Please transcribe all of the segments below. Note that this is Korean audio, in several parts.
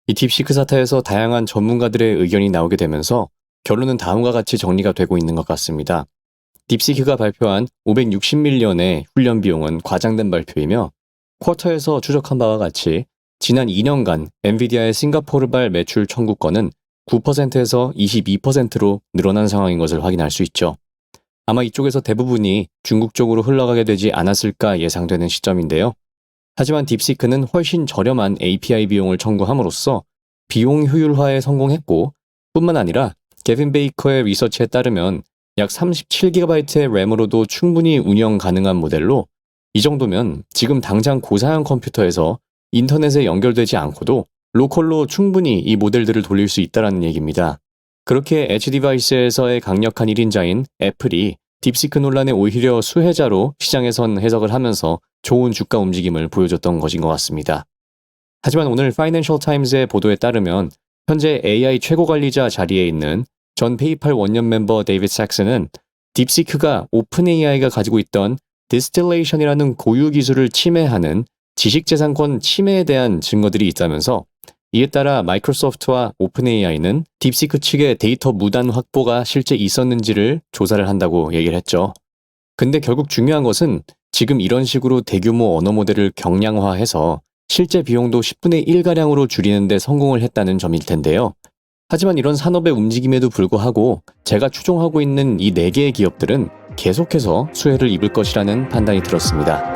이 딥시크 사태에서 다양한 전문가들의 의견이 나오게 되면서 결론은 다음과 같이 정리가 되고 있는 것 같습니다. 딥시크가 발표한 560밀리언의 훈련 비용은 과장된 발표이며 쿼터에서 추적한 바와 같이 지난 2년간 엔비디아의 싱가포르발 매출 청구권은 9%에서 22%로 늘어난 상황인 것을 확인할 수 있죠. 아마 이쪽에서 대부분이 중국 쪽으로 흘러가게 되지 않았을까 예상되는 시점인데요. 하지만 딥시크는 훨씬 저렴한 API 비용을 청구함으로써 비용 효율화에 성공했고 뿐만 아니라 개빈 베이커의 리서치에 따르면 약 37GB의 램으로도 충분히 운영 가능한 모델로 이 정도면 지금 당장 고사양 컴퓨터에서 인터넷에 연결되지 않고도 로컬로 충분히 이 모델들을 돌릴 수 있다는 얘기입니다. 그렇게 엣지 디바이스에서의 강력한 1인자인 애플이 딥시크 논란에 오히려 수혜자로 시장에선 해석을 하면서 좋은 주가 움직임을 보여줬던 것인 것 같습니다. 하지만 오늘 파이낸셜 타임즈의 보도에 따르면 현재 AI 최고 관리자 자리에 있는 전 페이팔 원년 멤버 데이비드 삭스는 딥시크가 오픈 AI가 가지고 있던 디스틸레이션이라는 고유 기술을 침해하는 지식재산권 침해에 대한 증거들이 있다면서 이에 따라 마이크로소프트와 오픈 AI는 딥시크 측의 데이터 무단 확보가 실제 있었는지를 조사를 한다고 얘기를 했죠. 근데 결국 중요한 것은 지금 이런 식으로 대규모 언어 모델을 경량화해서 실제 비용도 10분의 1가량으로 줄이는 데 성공을 했다는 점일 텐데요. 하지만 이런 산업의 움직임에도 불구하고 제가 추종하고 있는 이 4개의 기업들은 계속해서 수혜를 입을 것이라는 판단이 들었습니다.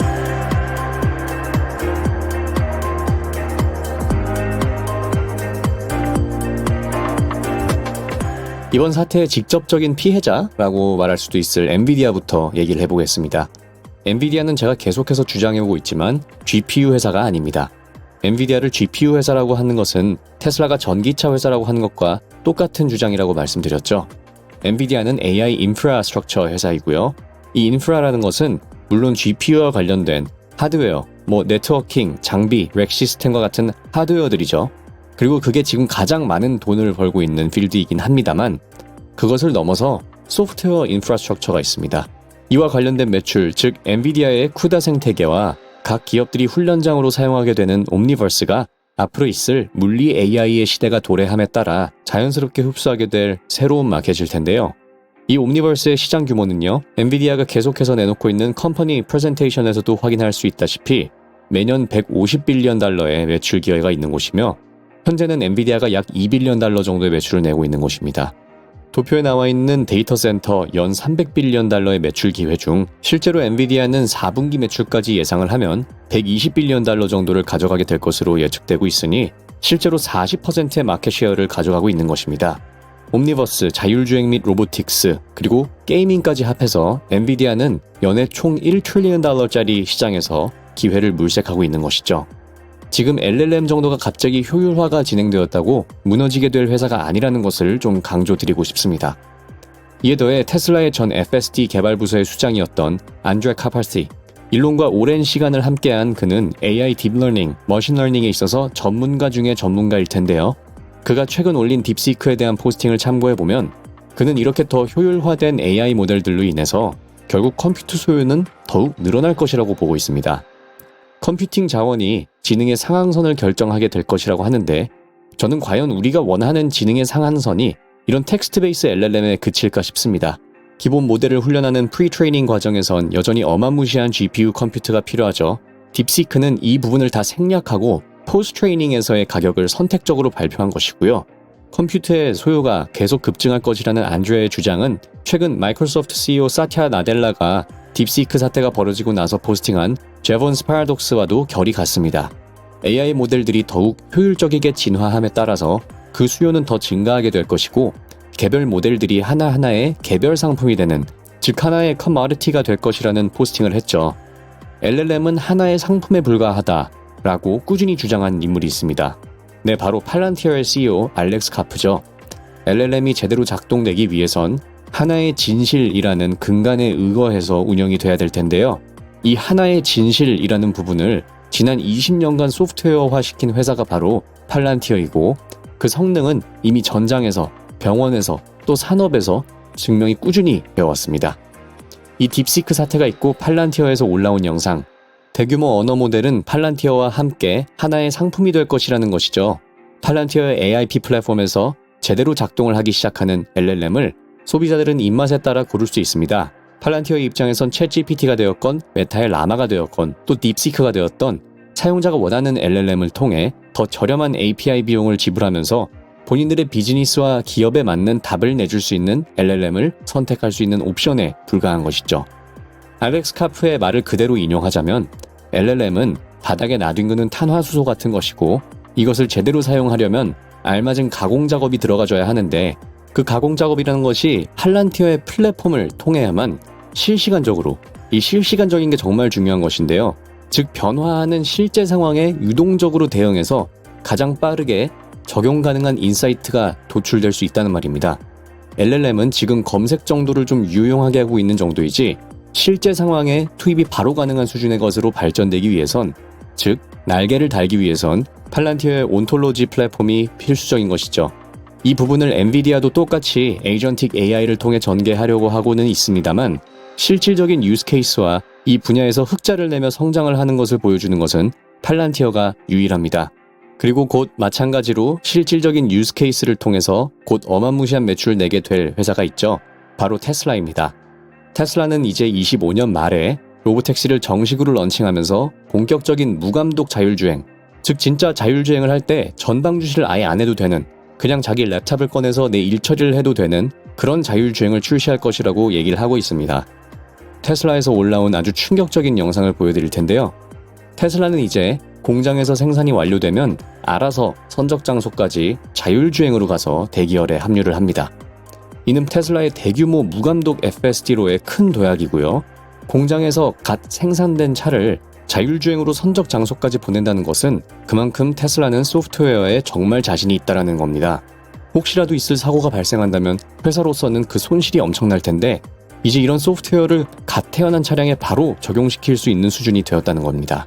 이번 사태의 직접적인 피해자라고 말할 수도 있을 엔비디아부터 얘기를 해보겠습니다. 엔비디아는 제가 계속해서 주장해오고 있지만 GPU 회사가 아닙니다. 엔비디아를 GPU 회사라고 하는 것은 테슬라가 전기차 회사라고 하는 것과 똑같은 주장이라고 말씀드렸죠. 엔비디아는 AI 인프라스트럭처 회사이고요. 이 인프라라는 것은 물론 GPU와 관련된 하드웨어, 네트워킹, 장비, 렉 시스템과 같은 하드웨어들이죠. 그리고 그게 지금 가장 많은 돈을 벌고 있는 필드이긴 합니다만 그것을 넘어서 소프트웨어 인프라스트럭처가 있습니다. 이와 관련된 매출, 즉 엔비디아의 쿠다 생태계와 각 기업들이 훈련장으로 사용하게 되는 옴니버스가 앞으로 있을 물리 AI의 시대가 도래함에 따라 자연스럽게 흡수하게 될 새로운 마켓일 텐데요. 이 옴니버스의 시장 규모는요, 엔비디아가 계속해서 내놓고 있는 컴퍼니 프레젠테이션에서도 확인할 수 있다시피 매년 150빌리언 달러의 매출 기여가 있는 곳이며 현재는 엔비디아가 약 2빌리언 달러 정도의 매출을 내고 있는 곳입니다. 도표에 나와 있는 데이터 센터 연 300빌리언 달러의 매출 기회 중 실제로 엔비디아는 4분기 매출까지 예상을 하면 120빌리언 달러 정도를 가져가게 될 것으로 예측되고 있으니 실제로 40%의 마켓 셰어를 가져가고 있는 것입니다. 옴니버스, 자율주행 및 로보틱스, 그리고 게이밍까지 합해서 엔비디아는 연애 총 1트릴리언 달러짜리 시장에서 기회를 물색하고 있는 것이죠. 지금 LLM 정도가 갑자기 효율화가 진행되었다고 무너지게 될 회사가 아니라는 것을 좀 강조드리고 싶습니다. 이에 더해 테슬라의 전 FSD 개발부서의 수장이었던 안드레 카파시, 일론과 오랜 시간을 함께한 그는 AI 딥러닝, 머신러닝에 있어서 전문가 중의 전문가일 텐데요. 그가 최근 올린 딥시크에 대한 포스팅을 참고해보면 그는 이렇게 더 효율화된 AI 모델들로 인해서 결국 컴퓨터 소요는 더욱 늘어날 것이라고 보고 있습니다. 컴퓨팅 자원이 지능의 상한선을 결정하게 될 것이라고 하는데 저는 과연 우리가 원하는 지능의 상한선이 이런 텍스트 베이스 LLM에 그칠까 싶습니다. 기본 모델을 훈련하는 프리트레이닝 과정에선 여전히 어마무시한 GPU 컴퓨터가 필요하죠. 딥시크는 이 부분을 다 생략하고 포스트 트레이닝에서의 가격을 선택적으로 발표한 것이고요. 컴퓨터의 소요가 계속 급증할 것이라는 안드레의 주장은 최근 마이크로소프트 CEO 사티아 나델라가 딥시크 사태가 벌어지고 나서 포스팅한 제본스 파라독스와도 결이 같습니다. AI 모델들이 더욱 효율적이게 진화함에 따라서 그 수요는 더 증가하게 될 것이고 개별 모델들이 하나하나의 개별 상품이 되는, 즉 하나의 커머디티가 될 것이라는 포스팅을 했죠. LLM은 하나의 상품에 불과하다라고 꾸준히 주장한 인물이 있습니다. 네, 바로 팔란티어의 CEO 알렉스 카프죠. LLM이 제대로 작동되기 위해선 하나의 진실이라는 근간에 의거해서 운영이 돼야 될 텐데요. 이 하나의 진실이라는 부분을 지난 20년간 소프트웨어화시킨 회사가 바로 팔란티어이고 그 성능은 이미 전장에서, 병원에서, 또 산업에서 증명이 꾸준히 되어왔습니다. 이 딥시크 사태가 있고 팔란티어에서 올라온 영상, 대규모 언어 모델은 팔란티어와 함께 하나의 상품이 될 것이라는 것이죠. 팔란티어의 AIP 플랫폼에서 제대로 작동을 하기 시작하는 LLM을 소비자들은 입맛에 따라 고를 수 있습니다. 팔란티어의 입장에선 챗GPT가 되었건 메타의 라마가 되었건 또 딥시크가 되었던 사용자가 원하는 LLM을 통해 더 저렴한 API 비용을 지불하면서 본인들의 비즈니스와 기업에 맞는 답을 내줄 수 있는 LLM을 선택할 수 있는 옵션에 불과한 것이죠. 알렉스 카프의 말을 그대로 인용하자면 LLM은 바닥에 놔둔 탄화수소 같은 것이고 이것을 제대로 사용하려면 알맞은 가공 작업이 들어가줘야 하는데 그 가공 작업이라는 것이 팔란티어의 플랫폼을 통해야만 실시간적으로, 이 실시간적인 게 정말 중요한 것인데요. 즉 변화하는 실제 상황에 유동적으로 대응해서 가장 빠르게 적용 가능한 인사이트가 도출될 수 있다는 말입니다. LLM은 지금 검색 정도를 좀 유용하게 하고 있는 정도이지 실제 상황에 투입이 바로 가능한 수준의 것으로 발전되기 위해선, 즉 날개를 달기 위해선 팔란티어의 온톨로지 플랫폼이 필수적인 것이죠. 이 부분을 엔비디아도 똑같이 에이전틱 AI를 통해 전개하려고 하고는 있습니다만 실질적인 유스 케이스와 이 분야에서 흑자를 내며 성장을 하는 것을 보여주는 것은 팔란티어가 유일합니다. 그리고 곧 마찬가지로 실질적인 유스 케이스를 통해서 곧 어마무시한 매출을 내게 될 회사가 있죠. 바로 테슬라입니다. 테슬라는 이제 25년 말에 로보택시를 정식으로 런칭하면서 본격적인 무감독 자율주행, 즉 진짜 자율주행을 할 때 전방 주시를 아예 안 해도 되는, 그냥 자기 랩탑을 꺼내서 내 일 처리를 해도 되는 그런 자율주행을 출시할 것이라고 얘기를 하고 있습니다. 테슬라에서 올라온 아주 충격적인 영상을 보여드릴 텐데요. 테슬라는 이제 공장에서 생산이 완료되면 알아서 선적 장소까지 자율주행으로 가서 대기열에 합류를 합니다. 이는 테슬라의 대규모 무감독 FSD로의 큰 도약이고요. 공장에서 갓 생산된 차를 자율주행으로 선적 장소까지 보낸다는 것은 그만큼 테슬라는 소프트웨어에 정말 자신이 있다는 겁니다. 혹시라도 있을 사고가 발생한다면 회사로서는 그 손실이 엄청날 텐데 이제 이런 소프트웨어를 갓 태어난 차량에 바로 적용시킬 수 있는 수준이 되었다는 겁니다.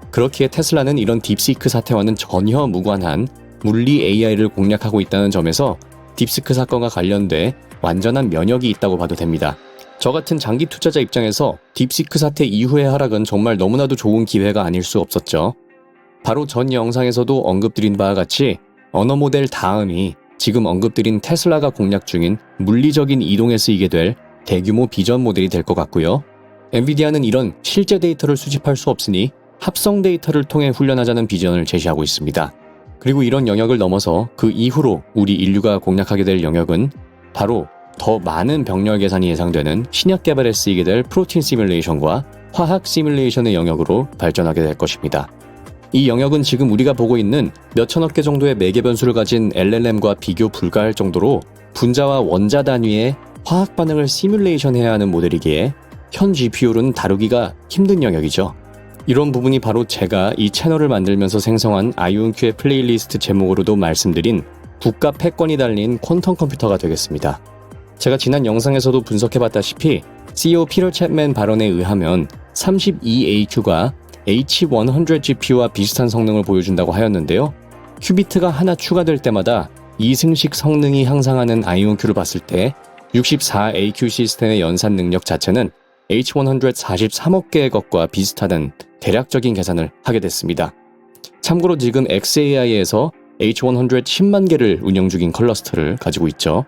그렇기에 테슬라는 이런 딥시크 사태와는 전혀 무관한 물리 AI를 공략하고 있다는 점에서 딥시크 사건과 관련돼 완전한 면역이 있다고 봐도 됩니다. 저 같은 장기 투자자 입장에서 딥시크 사태 이후의 하락은 정말 너무나도 좋은 기회가 아닐 수 없었죠. 바로 전 영상에서도 언급드린 바와 같이 언어 모델 다음이 지금 언급드린 테슬라가 공략 중인 물리적인 이동에 쓰이게 될 대규모 비전 모델이 될 것 같고요. 엔비디아는 이런 실제 데이터를 수집할 수 없으니 합성 데이터를 통해 훈련하자는 비전을 제시하고 있습니다. 그리고 이런 영역을 넘어서 그 이후로 우리 인류가 공략하게 될 영역은 바로 더 많은 병렬 계산이 예상되는 신약 개발에 쓰이게 될 프로틴 시뮬레이션과 화학 시뮬레이션의 영역으로 발전하게 될 것입니다. 이 영역은 지금 우리가 보고 있는 몇천억 개 정도의 매개 변수를 가진 LLM과 비교 불가할 정도로 분자와 원자 단위의 화학 반응을 시뮬레이션해야 하는 모델이기에 현 GPU로는 다루기가 힘든 영역이죠. 이런 부분이 바로 제가 이 채널을 만들면서 생성한 아이온큐의 플레이리스트 제목으로도 말씀드린 국가 패권이 달린 퀀텀 컴퓨터가 되겠습니다. 제가 지난 영상에서도 분석해봤다시피 CEO 피터 챗맨 발언에 의하면 32AQ가 H100 GPU와 비슷한 성능을 보여준다고 하였는데요. 큐비트가 하나 추가될 때마다 이승식 성능이 향상하는 아이온큐를 봤을 때 64AQ 시스템의 연산 능력 자체는 H100 43억 개의 것과 비슷하다는 대략적인 계산을 하게 됐습니다. 참고로 지금 xAI에서 H100 10만 개를 운영 중인 클러스터를 가지고 있죠.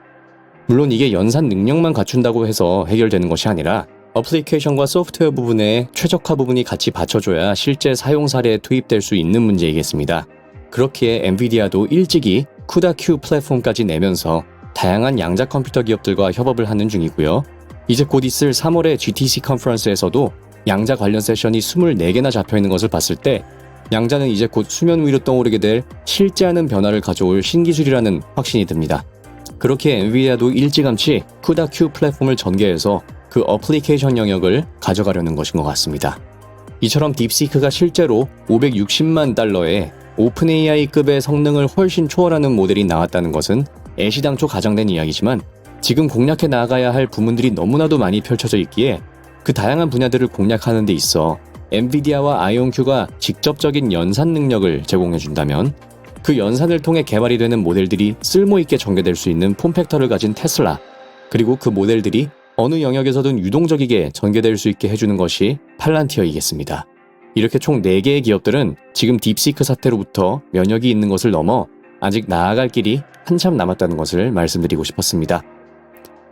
물론 이게 연산 능력만 갖춘다고 해서 해결되는 것이 아니라 어플리케이션과 소프트웨어 부분에 최적화 부분이 같이 받쳐줘야 실제 사용 사례에 투입될 수 있는 문제이겠습니다. 그렇기에 엔비디아도 일찍이 CUDA-Q 플랫폼까지 내면서 다양한 양자 컴퓨터 기업들과 협업을 하는 중이고요. 이제 곧 있을 3월의 GTC 컨퍼런스에서도 양자 관련 세션이 24개나 잡혀있는 것을 봤을 때 양자는 이제 곧 수면 위로 떠오르게 될 실제 하는 변화를 가져올 신기술이라는 확신이 듭니다. 그렇게 엔비디아도 일찌감치 CUDA-Q 플랫폼을 전개해서 그 어플리케이션 영역을 가져가려는 것인 것 같습니다. 이처럼 딥시크가 실제로 560만 달러의 오픈 AI급의 성능을 훨씬 초월하는 모델이 나왔다는 것은 애시당초 가정된 이야기지만 지금 공략해 나가야 할 부문들이 너무나도 많이 펼쳐져 있기에 그 다양한 분야들을 공략하는 데 있어 엔비디아와 아이온큐가 직접적인 연산 능력을 제공해준다면 그 연산을 통해 개발이 되는 모델들이 쓸모있게 전개될 수 있는 폼팩터를 가진 테슬라, 그리고 그 모델들이 어느 영역에서든 유동적이게 전개될 수 있게 해주는 것이 팔란티어이겠습니다. 이렇게 총 4개의 기업들은 지금 딥시크 사태로부터 면역이 있는 것을 넘어 아직 나아갈 길이 한참 남았다는 것을 말씀드리고 싶었습니다.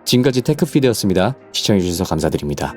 지금까지 테크피드였습니다. 시청해주셔서 감사드립니다.